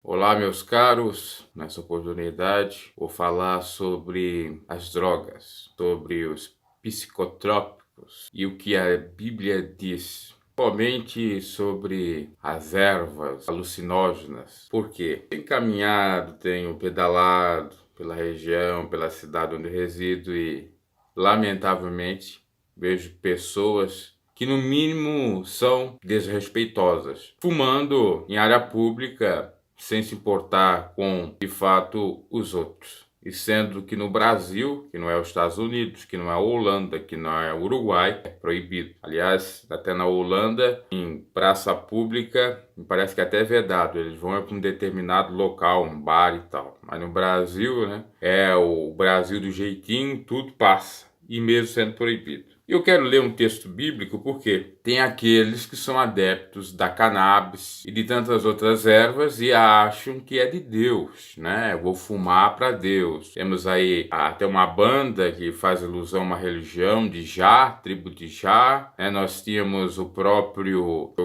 Olá, meus caros. Nessa oportunidade, vou falar sobre as drogas, sobre os psicotrópicos e o que a Bíblia diz. Principalmente sobre as ervas alucinógenas. Por quê? Tenho caminhado, tenho pedalado pela região, pela cidade onde resido e, lamentavelmente, vejo pessoas que no mínimo são desrespeitosas, fumando em área pública sem se importar com, de fato, os outros. E sendo que no Brasil, que não é os Estados Unidos, que não é a Holanda, que não é o Uruguai, é proibido. Aliás, até na Holanda, em praça pública, me parece que até é vedado. Eles vão para um determinado local, um bar e tal. Mas no Brasil, né, é o Brasil do jeitinho, tudo passa. E mesmo sendo proibido. Eu quero ler um texto bíblico porque tem aqueles que são adeptos da cannabis e de tantas outras ervas e acham que é de Deus, né? Eu vou fumar para Deus. Temos aí até uma banda que faz alusão a uma religião de Jah, tribo de Jah, né? Nós tínhamos o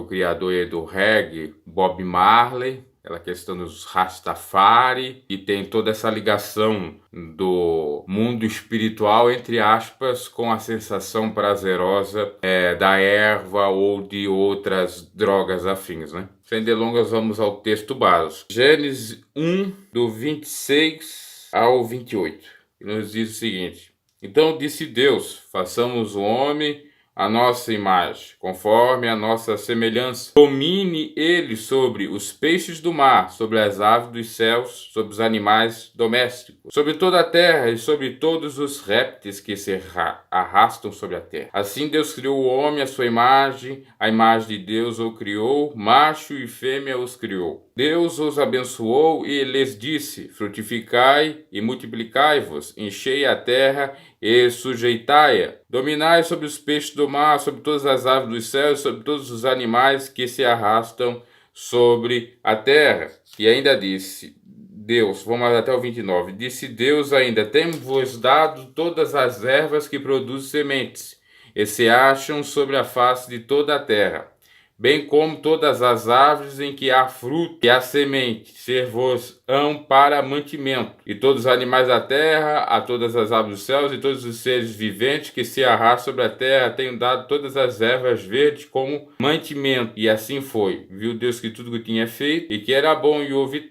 criador do reggae, Bob Marley, aquela questão dos Rastafari, e tem toda essa ligação do mundo espiritual, entre aspas, com a sensação prazerosa da erva ou de outras drogas afins, né? Sem delongas, vamos ao texto básico. Gênesis 1, do 26 ao 28, que nos diz o seguinte: Então disse Deus, façamos o homem a nossa imagem, conforme a nossa semelhança. Domine ele sobre os peixes do mar, sobre as aves dos céus, sobre os animais domésticos, sobre toda a terra e sobre todos os répteis que se arrastam sobre a terra. Assim Deus criou o homem à sua imagem, a imagem de Deus o criou, macho e fêmea os criou. Deus os abençoou e lhes disse: frutificai e multiplicai-vos, enchei a terra e sujeitai-a. Dominai sobre os peixes do mar, sobre todas as aves dos céus, sobre todos os animais que se arrastam sobre a terra. E ainda disse Deus, vamos até o 29, disse Deus ainda: tenho-vos dado todas as ervas que produzem sementes, e se acham sobre a face de toda a terra, bem como todas as árvores em que há fruto e há semente, ser-vos-ão para mantimento, e todos os animais da terra, a todas as aves dos céus e todos os seres viventes que se arrastam sobre a terra, tenho dado todas as ervas verdes como mantimento. E assim foi. Viu Deus que tudo que tinha feito, e que era bom, e houve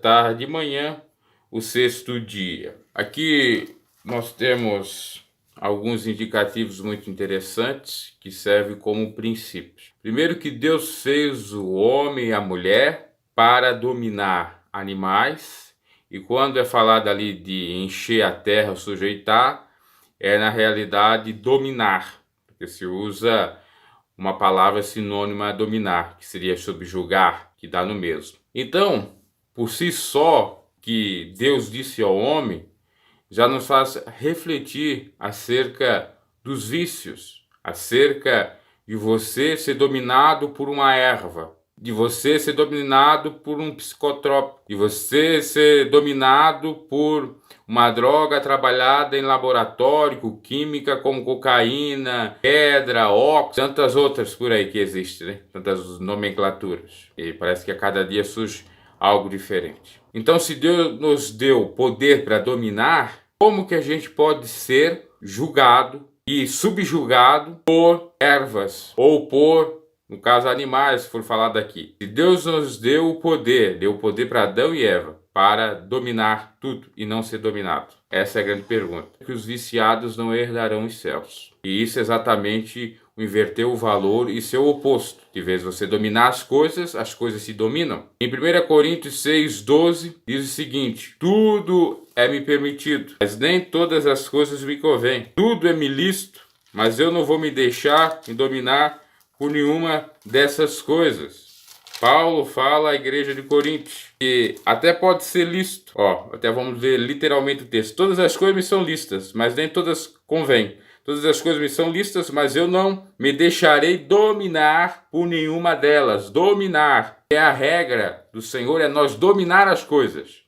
tarde e manhã o sexto dia. Aqui nós temos alguns indicativos muito interessantes que servem como princípios. Primeiro, que Deus fez o homem e a mulher para dominar animais, e quando é falado ali de encher a terra, sujeitar, é na realidade dominar, porque se usa uma palavra sinônima a dominar, que seria subjugar, que dá no mesmo. Então, por si só, que Deus disse ao homem já nos faz refletir acerca dos vícios, acerca de você ser dominado por uma erva, de você ser dominado por um psicotrópico, de você ser dominado por uma droga trabalhada em laboratório, com química como cocaína, pedra, óxido, tantas outras por aí que existem, né? Tantas nomenclaturas. E parece que a cada dia surge algo diferente. Então, se Deus nos deu poder para dominar, como que a gente pode ser julgado e subjugado por ervas ou por, no caso, animais, se for falado aqui? Se Deus nos deu o poder para Adão e Eva para dominar tudo e não ser dominado. Essa é a grande pergunta. Que os viciados não herdarão os céus. E isso é exatamente o inverter o valor e seu oposto. De vez você dominar as coisas se dominam. Em 1 Coríntios 6:12 diz o seguinte: tudo é me permitido, mas nem todas as coisas me convêm. Tudo é me lícito, mas eu não vou me deixar me dominar por nenhuma dessas coisas. Paulo fala à igreja de Corinto que até pode ser lícito. Até vamos ver literalmente o texto. Todas as coisas me são lícitas, mas nem todas convêm. Todas as coisas me são lícitas, mas eu não me deixarei dominar por nenhuma delas. Dominar é a regra do Senhor, é nós dominar as coisas.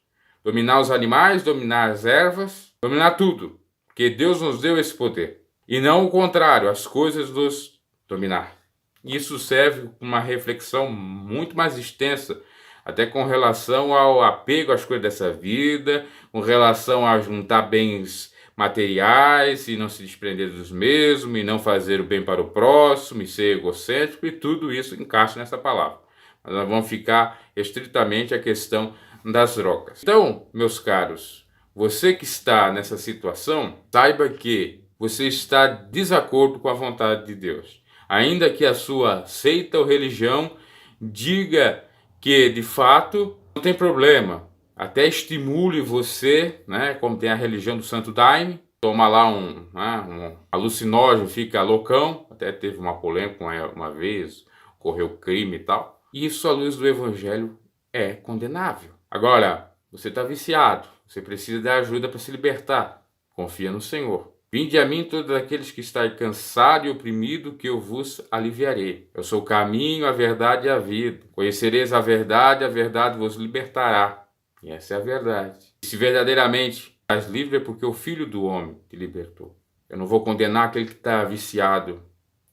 Dominar os animais, dominar as ervas, dominar tudo. Porque Deus nos deu esse poder. E não o contrário, as coisas nos dominar. Isso serve para uma reflexão muito mais extensa até com relação ao apego às coisas dessa vida, com relação a juntar bens materiais e não se desprender dos mesmos, e não fazer o bem para o próximo, e ser egocêntrico, e tudo isso encaixa nessa palavra. Mas nós vamos ficar estritamente a questão das drogas. Então, meus caros, você que está nessa situação, saiba que você está de desacordo com a vontade de Deus. Ainda que a sua seita ou religião diga que, de fato, não tem problema, até estimule você, né, como tem a religião do Santo Daime, toma lá um alucinógeno, fica loucão, até teve uma polêmica uma vez, ocorreu crime e tal. Isso, à luz do Evangelho, é condenável. Agora, você está viciado, você precisa de ajuda para se libertar. Confia no Senhor. Vinde a mim todos aqueles que estáis cansados e oprimidos, que eu vos aliviarei. Eu sou o caminho, a verdade e a vida. Conhecereis a verdade vos libertará. E essa é a verdade. E se verdadeiramente estás livre, é porque o Filho do Homem te libertou. Eu não vou condenar aquele que está viciado,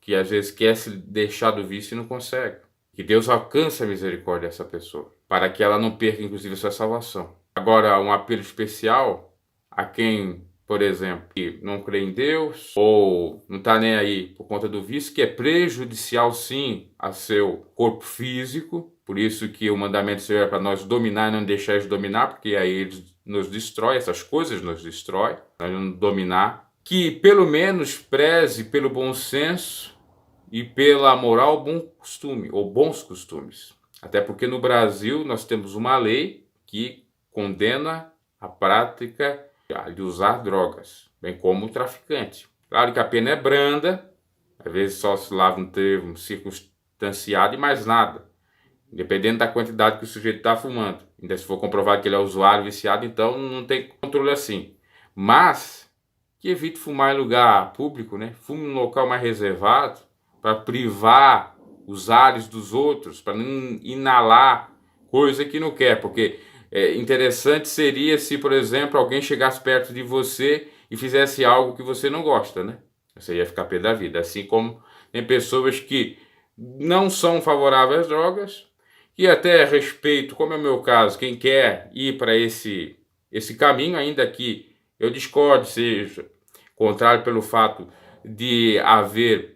que às vezes quer se deixar do vício e não consegue. Que Deus alcance a misericórdia dessa pessoa, para que ela não perca, inclusive, a sua salvação. Agora, um apelo especial a quem, por exemplo, que não crê em Deus ou não está nem aí por conta do vício, que é prejudicial, sim, a seu corpo físico. Por isso que o mandamento do Senhor é para nós dominar e não deixar de dominar, porque aí ele nos destrói, essas coisas nos destrói, nós não dominar. Que pelo menos preze pelo bom senso e pela moral, bom costume, ou bons costumes. Até porque no Brasil nós temos uma lei que condena a prática de usar drogas, bem como o traficante. Claro que a pena é branda, às vezes só se lava um termo circunstanciado e mais nada, dependendo da quantidade que o sujeito está fumando. Ainda se for comprovado que ele é usuário viciado, então não tem controle assim. Mas que evite fumar em lugar público, né? Fume num local mais reservado, para privar os ares dos outros, para não inalar coisa que não quer, porque interessante seria se, por exemplo, alguém chegasse perto de você e fizesse algo que você não gosta, né? Você ia ficar pé da vida. Assim como tem pessoas que não são favoráveis às drogas, e até respeito, como é o meu caso, quem quer ir para esse caminho, ainda que eu discorde, seja contrário pelo fato de haver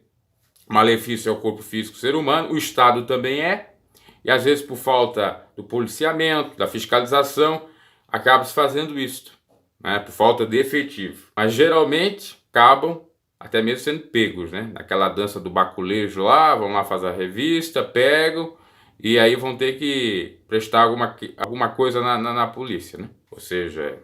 malefício ao corpo físico do ser humano, o Estado também é, e às vezes por falta do policiamento, da fiscalização, acaba se fazendo isto, né, por falta de efetivo. Mas geralmente acabam até mesmo sendo pegos, né, naquela dança do baculejo lá, vão lá fazer a revista, pegam, e aí vão ter que prestar alguma coisa na polícia, né? Ou seja,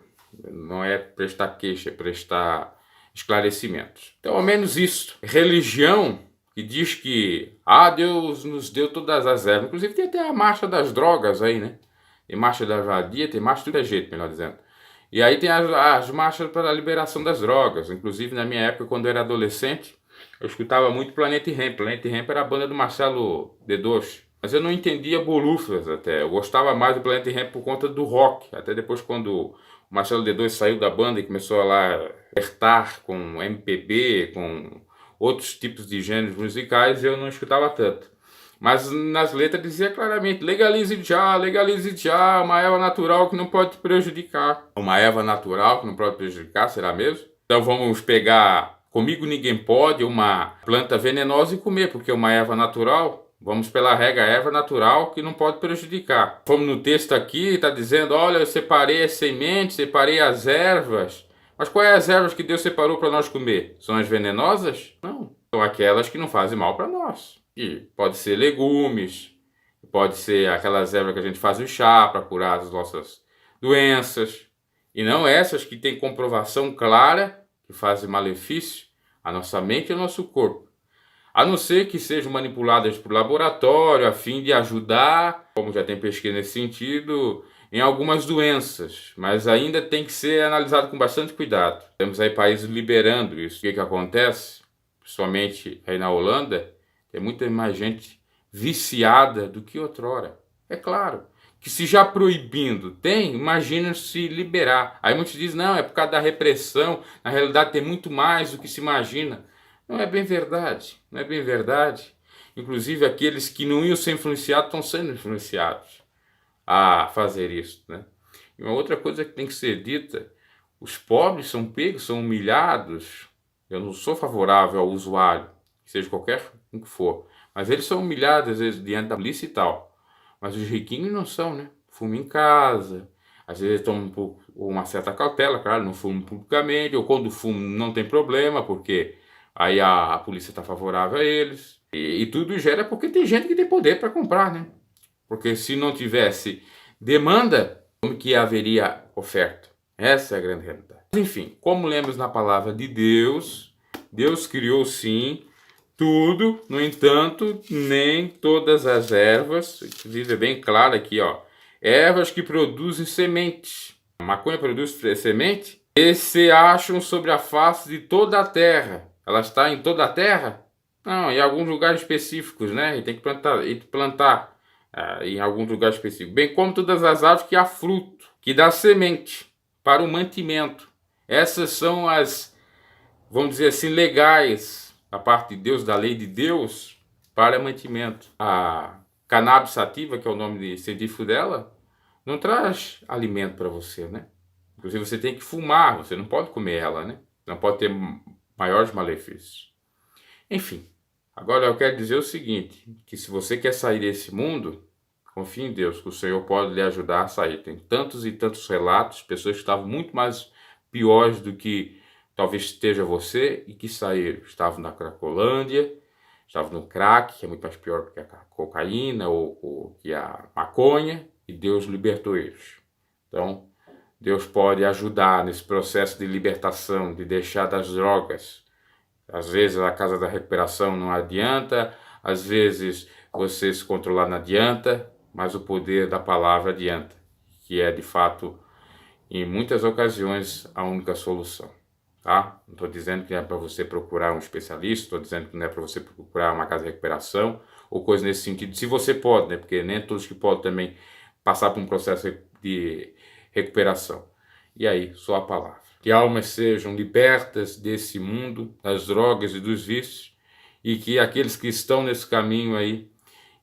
não é prestar queixa, é prestar esclarecimentos. Então, ao menos isso. Religião que diz que Deus nos deu todas as ervas. Inclusive tem até a marcha das drogas aí, né? Tem marcha da vadia, tem marcha de tudo é jeito, melhor dizendo. E aí tem as marchas para a liberação das drogas. Inclusive na minha época, quando eu era adolescente, eu escutava muito Planet Hemp. Planet Hemp era a banda do Marcelo D2. Mas eu não entendia bolufas até. Eu gostava mais do Planet Hemp por conta do rock. Até depois quando o Marcelo D2 saiu da banda e começou a lá apertar com MPB, com outros tipos de gêneros musicais, eu não escutava tanto. Mas nas letras dizia claramente: legalize já, uma erva natural que não pode te prejudicar. Uma erva natural que não pode prejudicar, será mesmo? Então vamos pegar Comigo Ninguém Pode, uma planta venenosa, e comer, porque uma erva natural, vamos pela regra, erva natural que não pode prejudicar. Vamos no texto aqui, está dizendo: olha, eu separei as sementes, separei as ervas. Mas quais as ervas que Deus separou para nós comer? São as venenosas? Não. São aquelas que não fazem mal para nós. E pode ser legumes, pode ser aquelas ervas que a gente faz o chá para curar as nossas doenças. E não essas que têm comprovação clara que fazem malefício à nossa mente e ao nosso corpo. A não ser que sejam manipuladas por laboratório a fim de ajudar, como já tem pesquisa nesse sentido, em algumas doenças, mas ainda tem que ser analisado com bastante cuidado. Temos aí países liberando isso. O que acontece? Principalmente aí na Holanda, tem muita mais gente viciada do que outrora. É claro que se já proibindo tem, imagina se liberar. Aí muitos dizem: não, é por causa da repressão, na realidade tem muito mais do que se imagina. Não é bem verdade, não é bem verdade. Inclusive aqueles que não iam ser influenciados estão sendo influenciados. a fazer isso, né? E uma outra coisa que tem que ser dita, os pobres são pegos, são humilhados. Eu não sou favorável ao usuário, seja qualquer um que for, mas eles são humilhados às vezes diante da polícia e tal. Mas os riquinhos não são, né? Fumam em casa, às vezes tomam uma certa cautela, claro, não fumam publicamente, ou quando fumam não tem problema, porque aí a polícia está favorável a eles. E tudo gera porque tem gente que tem poder para comprar, né? Porque se não tivesse demanda, como que haveria oferta? Essa é a grande realidade. Enfim, como lemos na palavra de Deus, Deus criou sim tudo, no entanto, nem todas as ervas, inclusive é bem claro aqui, ó, ervas que produzem sementes. A maconha produz semente e se acham sobre a face de toda a terra. Ela está em toda a terra? Não, em alguns lugares específicos, né? E tem que plantar em alguns lugares específicos. Bem como todas as árvores que há fruto, que dá semente para o mantimento. Essas são as, vamos dizer assim, legais, a parte de Deus, da lei de Deus, para mantimento. A cannabis sativa, que é o nome científico dela, não traz alimento para você, né? Inclusive você tem que fumar, você não pode comer ela, né? Não pode ter maiores malefícios. Enfim, agora eu quero dizer o seguinte, que se você quer sair desse mundo, confie em Deus, que o Senhor pode lhe ajudar a sair. Tem tantos e tantos relatos, pessoas que estavam muito mais piores do que talvez esteja você e que saíram. Estavam na Cracolândia, estavam no crack, que é muito mais pior que a cocaína ou que a maconha, e Deus libertou eles. Então, Deus pode ajudar nesse processo de libertação, de deixar das drogas. Às vezes a casa da recuperação não adianta, às vezes você se controlar não adianta, mas o poder da palavra adianta, que é de fato, em muitas ocasiões, a única solução. Tá? Não estou dizendo que é para você procurar um especialista, estou dizendo que não é para você procurar uma casa de recuperação ou coisa nesse sentido, se você pode, né? Porque nem todos que podem também passar por um processo de recuperação. E aí, só a palavra. Que almas sejam libertas desse mundo, das drogas e dos vícios, e que aqueles que estão nesse caminho aí,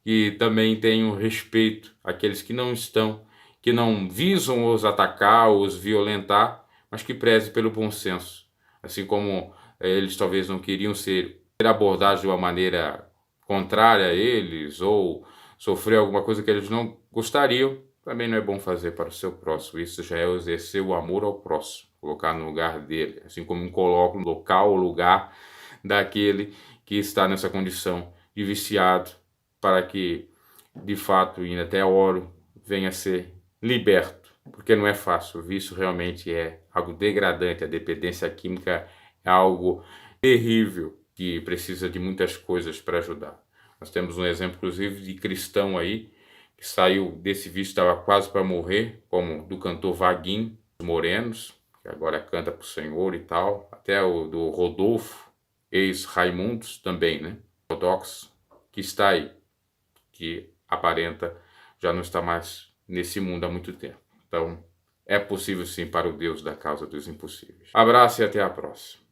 que também tenham respeito àqueles que não estão, que não visam os atacar ou os violentar, mas que prezem pelo bom senso. Assim como eles talvez não queriam ser abordados de uma maneira contrária a eles, ou sofrer alguma coisa que eles não gostariam, também não é bom fazer para o seu próximo. Isso já é exercer o amor ao próximo, colocar no lugar dele, assim como coloca no local, o lugar daquele que está nessa condição de viciado, para que, de fato, indo até oro, venha a ser liberto, porque não é fácil. O vício realmente é algo degradante, a dependência química é algo terrível, que precisa de muitas coisas para ajudar. Nós temos um exemplo, inclusive, de cristão aí, que saiu desse vício, estava quase para morrer, como do cantor Vaguinho Morenos, que agora canta para o Senhor e tal, até o do Rodolfo, ex-Raimundos também, né? Ortodoxo, que está aí, que aparenta já não está mais nesse mundo há muito tempo. Então, é possível sim para o Deus da causa dos impossíveis. Abraço e até a próxima.